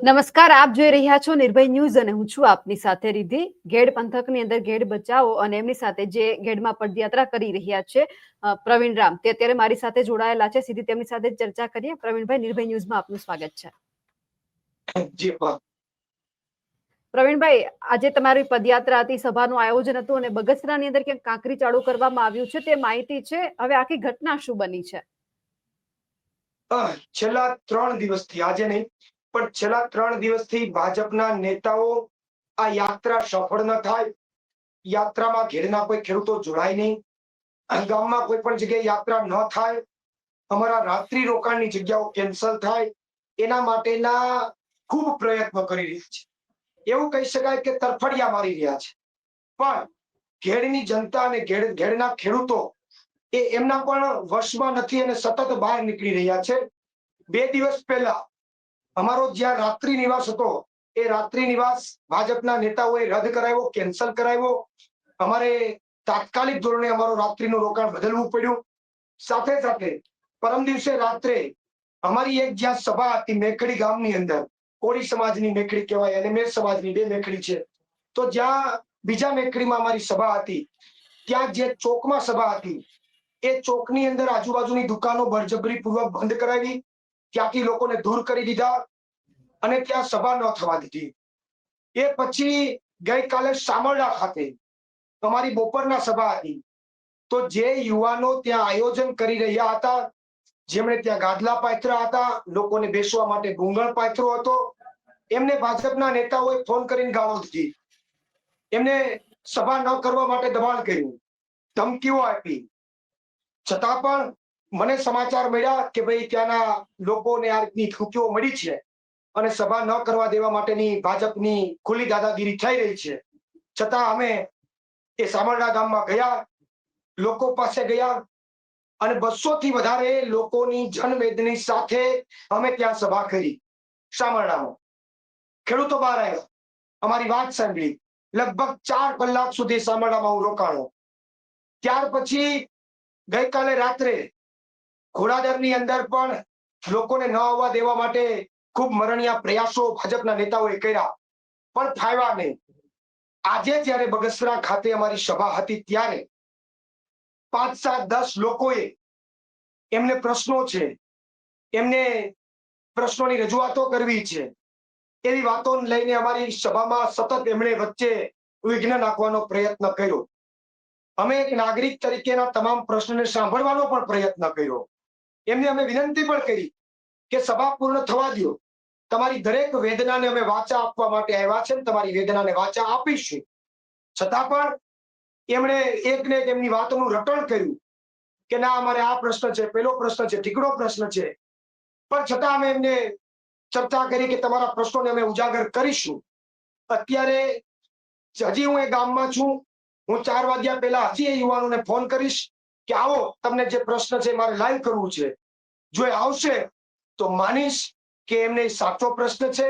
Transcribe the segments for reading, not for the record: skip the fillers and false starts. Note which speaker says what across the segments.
Speaker 1: નમસ્કાર, આપ જોઈ રહ્યા છો નિર્ભય ન્યૂઝ અને હું છું આપની સાથે રિધિ. ઘેડ પંથકની અંદર ઘેડ બચાવો અને એમની સાથે જે ઘેડમાં પદયાત્રા કરી રહ્યા છે પ્રવીણ રામ, તે અત્યારે મારી સાથે જોડાયેલા છે. સીધી તેમની સાથે ચર્ચા કરીએ. પ્રવીણભાઈ, નિર્ભય ન્યૂઝમાં આપનું સ્વાગત છે.
Speaker 2: જી
Speaker 1: પ્રવીણભાઈ, આજે તમારી પદયાત્રા હતી, સભાનું આયોજન હતું અને બગસરાની અંદર ક્યાંક કાંકરી ચાળુ કરવામાં આવ્યું છે, તે માહિતી છે. હવે આખી ઘટના શું બની છે?
Speaker 2: છેલ્લા 3 દિવસથી, આજે નહીં પણ છેલ્લા 3 દિવસથી ભાજપના નેતાઓ આ યાત્રા સફળ ન થાય, યાત્રામાં ઘેરના કોઈ ખેડૂતો જોડાય નહીં, ગામમાં કોઈ પણ જગ્યાએ યાત્રા ન થાય, અમારા રાત્રિ રોકાણની જગ્યાઓ કેન્સલ થાય, એના માટેના ખૂબ પ્રયત્નો કરી રહ્યા છે. એવું કહી શકાય કે તરફડિયા મારી રહ્યા છે. પણ ઘેડની જનતા અને ઘેડના ખેડૂતો એમના પણ વશમાં નથી અને સતત બહાર નીકળી રહ્યા છે. 2 દિવસ પહેલા અમારો જ્યાં રાત્રિ નિવાસ હતો, એ રાત્રિ નિવાસ ભાજપના નેતાઓએ રદ કરાવ્યો, કેન્સલ કરાવ્યો. અમારે તાત્કાલિક ધોરણે અમારો રાત્રિનું રોકાણ બદલવું પડ્યું. સાથે સાથે પરમ દિવસે રાત્રે અમારી એક જ્યાં સભા હતી મેખડી ગામની અંદર, કોળી સમાજની મેખડી કહેવાય અને મેર સમાજની 2 મેખડી છે, તો જ્યાં બીજા મેખડીમાં અમારી સભા હતી, ત્યાં જે ચોકમાં સભા હતી, એ ચોકની અંદર આજુબાજુની દુકાનો બળજબરીપૂર્વક બંધ કરાવી, ત્યાંથી લોકોને દૂર કરી દીધા અને ત્યાં સભા ન થવા દીધી. એ પછી ગઈકાલે સામરડા ખાતે અમારી બપોરના સભા હતી, તો જે યુવાનો ત્યાં આયોજન કરી રહ્યા હતા, જેમણે ત્યાં ગાદલા પાથર્યા હતા, લોકોને બેસવા માટે ડુંગર પાથર્યો હતો, એમને ભાજપના નેતાઓએ ફોન કરીને ગાળો દીધી, એમને સભા ન કરવા માટે દબાણ કર્યું, ધમકીઓ આપી. છતાં પણ મને સમાચાર મળ્યા કે ભાઈ ત્યાંના લોકોને આ રીતની ધમકીઓ મળી છે અને સભા ન કરવા દેવા માટેની ભાજપની ખુલ્લી દાદાગીરી થઈ રહી છે. છતાં અમે એ સામરડા ગામમાં ગયા, લોકો પાસે ગયા અને 200 થી વધારે લોકોની જનમેદની સાથે અમે ત્યાં સભા કરી. સામરડામાં ખેડૂતો બહાર આવ્યા, અમારી વાત સાંભળી. લગભગ 4 કલાક સુધી સામરડામાં હું રોકાણો. ત્યાર પછી ગઈકાલે રાત્રે ઘોડાદરની અંદર પણ લોકોને ન આવવા દેવા માટે ખૂબ મરણિયા પ્રયાસો ભાજપના નેતાઓએ કર્યા, પણ ફાવ્યા નહીં. આજે જ્યારે બગસરા ખાતે અમારી સભા હતી, ત્યારે 5, 7, 10 લોકોએ એમને પ્રશ્નો છે, એમને પ્રશ્નોની રજૂઆતો કરવી છે, એવી વાતો લઈને અમારી સભામાં સતત એમણે વચ્ચે વિઘ્ન નાખવાનો પ્રયત્ન કર્યો. અમે એક નાગરિક તરીકેના તમામ પ્રશ્નોને સાંભળવાનો પણ પ્રયત્ન કર્યો. એમને અમે વિનંતી પણ કરી કે સભા પૂર્ણ થવા દો, તમારી દરેક વેદનાને અમે વાચા આપવા માટે આવ્યા છે, તમારી વેદનાને વાચા આપીશું. છતાં પણ એમણે એકને એક એમની વાતોનું રટણ કર્યું કે ના, અમારે આ પ્રશ્ન છે, પેલો પ્રશ્ન છે, ઠીકડો પ્રશ્ન છે. પણ છતાં અમે એમને ચર્ચા કરી કે તમારા પ્રશ્નોને અમે ઉજાગર કરીશું. અત્યારે હજી હું એ ગામમાં છું, હું 4 વાગ્યા પહેલા હજી એ યુવાનોને ફોન કરીશ કે આવો, તમને જે પ્રશ્ન છે મારે લાઈવ કરવું છે. જો એ આવશે તો માનીશ કે એમને સાચો પ્રશ્ન છે,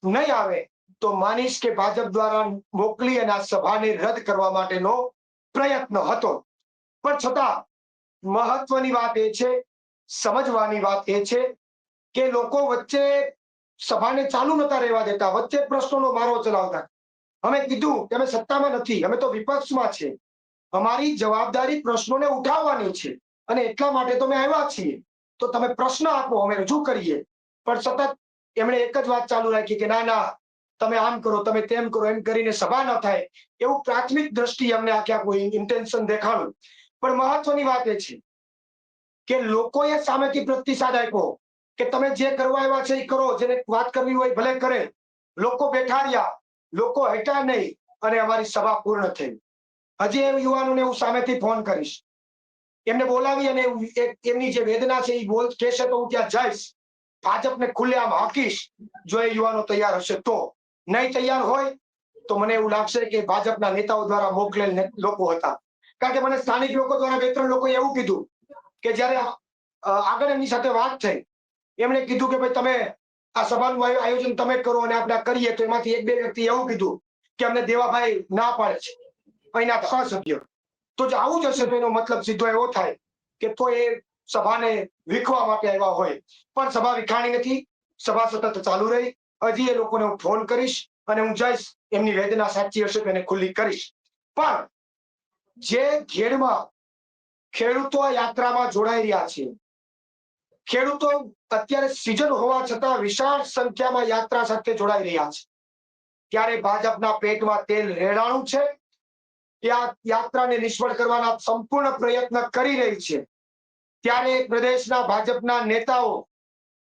Speaker 2: નહીં આવે તો માનીશ કે ભાજપ દ્વારા મોકલી અને આ સભાને રદ કરવા માટેનો પ્રયત્ન હતો. પણ છતાં મહત્વની વાત એ છે, સમજવાની વાત એ છે કે લોકો વચ્ચે સભાને ચાલુ નતા રહેવા દેતા, વચ્ચે પ્રશ્નોનો મારો ચલાવતા. અમે કીધું કે અમે સત્તામાં નથી, અમે તો વિપક્ષમાં છે, અમારી જવાબદારી પ્રશ્નોને ઉઠાવવાની છે અને એટલા માટે તો અમે આવ્યા છીએ. તો તમે પ્રશ્ન આપો, અમે રજૂ કરીએ. પણ સતત એમણે એક જ વાત ચાલુ રાખી કે ના ના, તમે આમ કરો, તમે તેમ કરો, એમ કરીને સભા ન થાય, એવું પ્રાથમિક દ્રષ્ટિએ અમને આખા કોઈ ઇન્ટેન્શન દેખાણું. પણ મહત્વની વાત એ છે કે લોકોએ સામેથી પ્રતિસાદ આપ્યો કે તમે જે કરવા આવ્યા છે એ કરો, જેને વાત કરવી હોય ભલે કરે. લોકો બેઠા રહ્યા, લોકો હટ્યા નહીં અને અમારી સભા પૂર્ણ થઈ. હજી એ યુવાનોને હું સામેથી ફોન કરીશ, એમને બોલાવી અને એમની જે વેદના છે એ કહેશે તો હું ત્યાં જઈશ, ભાજપને ખુલ્લેઆમ હાકીશ, જો એ યુવાનો તૈયાર હશે તો. નહીં તૈયાર હોય તો મને એવું લાગશે કે ભાજપના નેતાઓ દ્વારા મોકલેલ લોકો હતા. કારણ કે મને સ્થાનિક લોકો દ્વારા 2-3 લોકોએ એવું કીધું કે જ્યારે આગળ એમની સાથે વાત થઈ, એમણે કીધું કે ભાઈ તમે આ સભાનું આયોજન તમે કરો અને આપણે કરીએ. તો એમાંથી 1-2 વ્યક્તિ એવું કીધું કે અમને દેવાભાઈ ના પાડે છે, અહીંના 6 સભ્યો. તો જો આવું જ હશે તો એનો મતલબ સીધો એવો થાય કે તો એ સભાને વીખવા માટે આવ્યા હોય. પણ સભા વિખાણી નથી, સભા સતત ચાલુ રહી હજી એ લોકોને હું ફોન કરીશ અને હું જઈશ, એમની વેદના સાચી હશે તો એને ખુલ્લી કરીશ. પણ જે ઘેડમાં ખેડૂતો આ યાત્રામાં જોડાઈ રહ્યા છે, ખેડૂતો અત્યારે સિઝન હોવા છતાં વિશાળ સંખ્યામાં યાત્રા સાથે જોડાઈ રહ્યા છે, ત્યારે ભાજપના પેટમાં તેલ રેડાણું છે. યાત્રાને નિષ્ફળ કરવાના સંપૂર્ણ પ્રયત્ન કરી રહી છે. ત્યારે પ્રદેશના ભાજપના નેતાઓ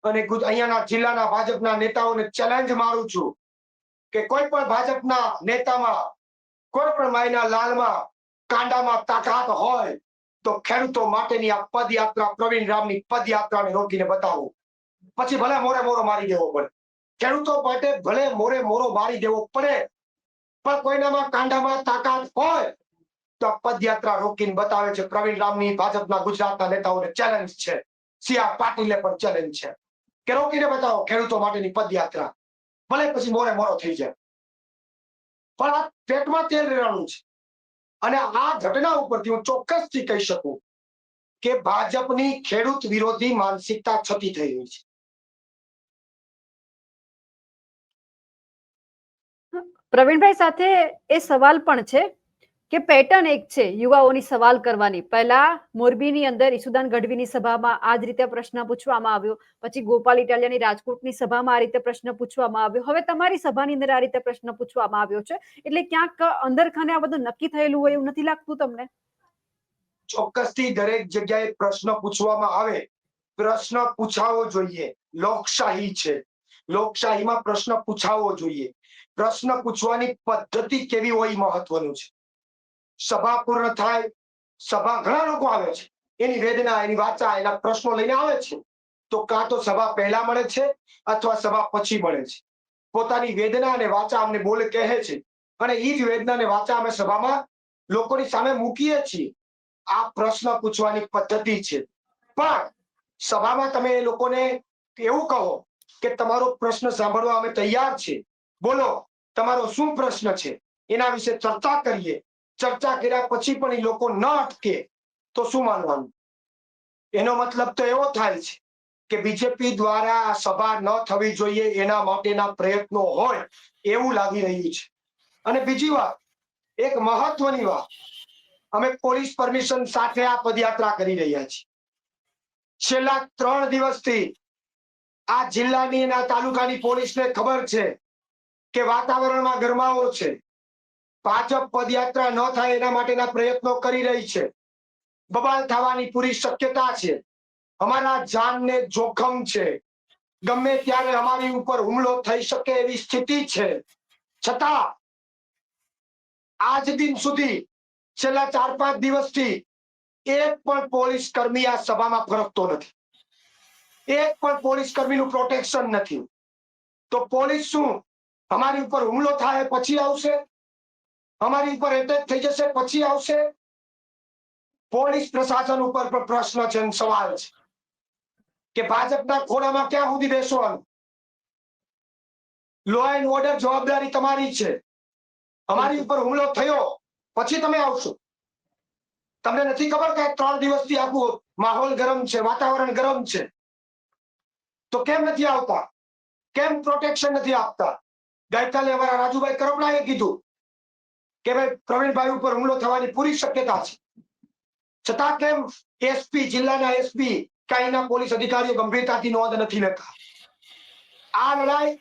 Speaker 2: અને અહીંયાના જિલ્લાના ભાજપના નેતાઓને ચેલેન્જ મારું છું કે કોઈ પણ ભાજપના નેતામાં, કોઈ પણ માયના લાલમાં, કાંડામાં તાકાત હોય તો ખેડૂતો માટેની આ પદયાત્રા, પ્રવીણ રામની પદયાત્રાને રોકીને બતાવો. પછી ભલે મોરે મોરો મારી દેવો પડે, ખેડૂતો માટે ભલે મોરે મોરો મારી દેવો પડે, પણ કોઈનામાં કાંડામાં તાકાત હોય તો પદયાત્રા રોકીને બતાવે છે. પ્રવીણ રામની ભાજપના ગુજરાતના નેતાઓને ચેલેન્જ છે, સી.આર. પાટીલને પણ ચેલેન્જ છે કે રોકીને બતાવો ખેડૂતો માટેની પદયાત્રા, ભલે પછી મોરે મોરો થઈ જાય, પણ આ પેટમાં તેલ રેડાણું છે. અને આ ઘટના ઉપરથી હું ચોક્કસથી કહી શકું કે ભાજપની ખેડૂત વિરોધી માનસિકતા છતી થઈ રહી છે.
Speaker 1: પ્રવીણભાઈ, સાથે એ સવાલ પણ છે કે પેટર્ન એક છે યુવાઓની સવાલ કરવાની. પહેલા મોરબીની અંદર ઈસુદાન ગઢવીની સભામાં આ જ રીતે પ્રશ્ન પૂછવામાં આવ્યો, પછી ગોપાલ ઇટાલિયાની રાજકોટની સભામાં આ રીતે પ્રશ્ન પૂછવામાં આવ્યો, હવે તમારી સભાની અંદર આ રીતે પ્રશ્ન પૂછવામાં આવ્યો છે. એટલે ક્યાંક અંદર ખાને આ બધું નક્કી થયેલું હોય એવું નથી લાગતું તમને?
Speaker 2: ચોક્કસથી દરેક જગ્યાએ પ્રશ્ન પૂછવામાં આવે, પ્રશ્ન પૂછાવો જોઈએ. લોકશાહી છે, લોકશાહીમાં પ્રશ્ન પૂછાવો જોઈએ. પ્રશ્ન પૂછવાની પદ્ધતિ કેવી હોય મહત્વનું છે. સભા પૂર્ણ થાય, સભા ઘણા લોકો આવે છે, એની વેદના, એની વાચા, એના પ્રશ્નો લઈને આવે છે, તો કાં તો સભા પહેલા મળે છે અથવા સભા પછી મળે છે. પોતાની વેદના અને વાચા અમને બોલે કહે છે, અને એ જ વેદના અને વાચા અમે સભામાં લોકોની સામે મૂકીએ છીએ. આ પ્રશ્ન પૂછવાની પદ્ધતિ છે. પણ સભામાં તમે એ લોકોને એવું કહો કે તમારો પ્રશ્ન સાંભળવા અમે તૈયાર છીએ, બોલો તમારો શું પ્રશ્ન છે, એના વિશે ચર્ચા કરીએ. ચર્ચા કર્યા પછી પણ એ લોકો ન અટકે તો શું માનવાનું? એનો મતલબ તો એવો થાય છે કે બીજેપી દ્વારા આ સભા ન થવી જોઈએ એના માટેના પ્રયત્નો હોય એવું લાગી રહ્યું છે. અને બીજી વાત, એક મહત્વની વાત, અમે પોલીસ પરમિશન સાથે આ પદયાત્રા કરી રહ્યા છીએ. છેલ્લા 3 દિવસથી આ જિલ્લાની અને આ તાલુકાની પોલીસને ખબર છે કે વાતાવરણમાં ગરમાવો છે. ભાજપ પદયાત્રા ન થાય એના માટેના પ્રયત્નો કરી રહી છે. બબાલ થવાની પૂરી શક્યતા છે. અમારા જાનને જોખમ છે. ગમે ત્યારે અમારી ઉપર હુમલો થઈ શકે એવી સ્થિતિ છે. છતાં આજ દિન સુધી, છેલ્લા 4-5 દિવસથી એક પણ પોલીસ કર્મી આ સભામાં ફરકતો નથી. એક પણ પોલીસ કર્મીનું પ્રોટેક્શન નથી. તો પોલીસ શું અમારી ઉપર હુમલો થાય પછી આવશે? અમારી ઉપર એટેક થઈ જશે પછી આવશે? પોલીસ પ્રશાસન ઉપર પણ પ્રશ્ન છે, સવાલ છે કે ભાજપના ખોળામાં ક્યાં સુધી બેસવાનું? લો એન્ડ ઓર્ડર જવાબદારી તમારી છે. અમારી ઉપર હુમલો થયો પછી તમે આવશો. તમને નથી ખબર કે 3 દિવસથી આખું માહોલ ગરમ છે, વાતાવરણ ગરમ છે, તો કેમ નથી આવતા? કેમ પ્રોટેક્શન નથી આપતા? ગઈકાલે અમારા રાજુભાઈ કરપડાએ કીધું કે ભાઈ પ્રવીણભાઈ ઉપર હુમલો થવાની પૂરી શક્યતા છે, છતાં કેમ એસપી, જિલ્લાના એસપી કે અહીંના પોલીસ અધિકારીઓ ગંભીરતાથી નોંધ નથી લેતા? આ લડાઈ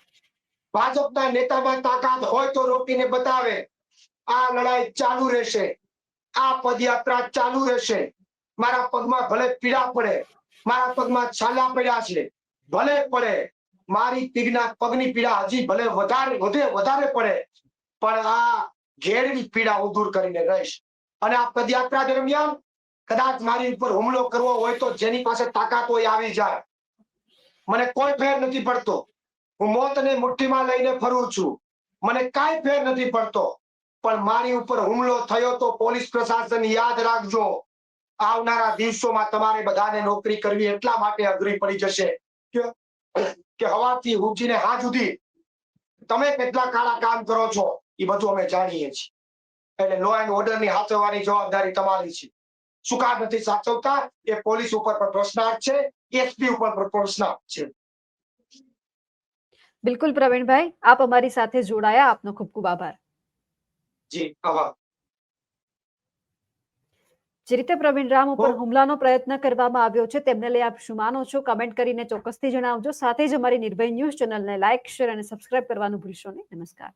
Speaker 2: ભાજપના નેતામાં તાકાત હોય તો રોકીને બતાવે. આ લડાઈ ચાલુ રહેશે, આ પદયાત્રા ચાલુ રહેશે. મારા પગમાં ભલે પીડા પડે, મારા પગમાં છાલા પડ્યા છે, ભલે પડે. મારી પગની પીડા હજી ભલે વધારે પડે, પણ આ ઘેરની પીડા હું દૂર કરીને રહીશ. અને આ પદયાત્રા દરમિયાન કદાચ મારી ઉપર હુમલો કરવો હોય તો જેની પાસે તાકાત હોય આવી જાય. મને કોઈ ફેર નથી પડતો. હું મોતને મુઠ્ઠીમાં લઈને ફરું છું, મને કાંઈ ફેર નથી પડતો. પણ મારી ઉપર હુમલો થયો તો પોલીસ પ્રશાસન યાદ રાખજો, આવનારા દિવસોમાં તમારે બધાને નોકરી કરવી એટલા માટે અઘરી પડી જશે કે હવાથી ઉઠીને હાથ સુધી તમે કેટલા કાળા કામ કરો છો એ બધું અમે જાણીએ છીએ. એટલે લો એન્ડ ઓર્ડરની સાચવવાની જવાબદારી તમારી છે. શું કામ નથી સાચવતા એ પોલીસ ઉપર પણ પ્રશ્નાર્થ છે, એસપી ઉપર પણ પ્રશ્નાર્થ છે.
Speaker 1: બિલકુલ પ્રવીણભાઈ, આપ અમારી સાથે જોડાયા, આપનો ખૂબ ખૂબ આભાર.
Speaker 2: જી આભાર.
Speaker 1: જે રીતે પ્રવીણ રામ ઉપર
Speaker 2: હું
Speaker 1: હુમલાનો પ્રયત્ન કરવામાં આવ્યો છે તેમને લઈ આપ શું માનો છો, કમેન્ટ કરીને ચોક્કસથી જણાવજો. સાથે જ અમારી નિર્ભય ન્યૂઝ ચેનલને લાઇક, શેર અને સબસ્ક્રાઇબ કરવાનું ભૂલશો નહીં. નમસ્કાર.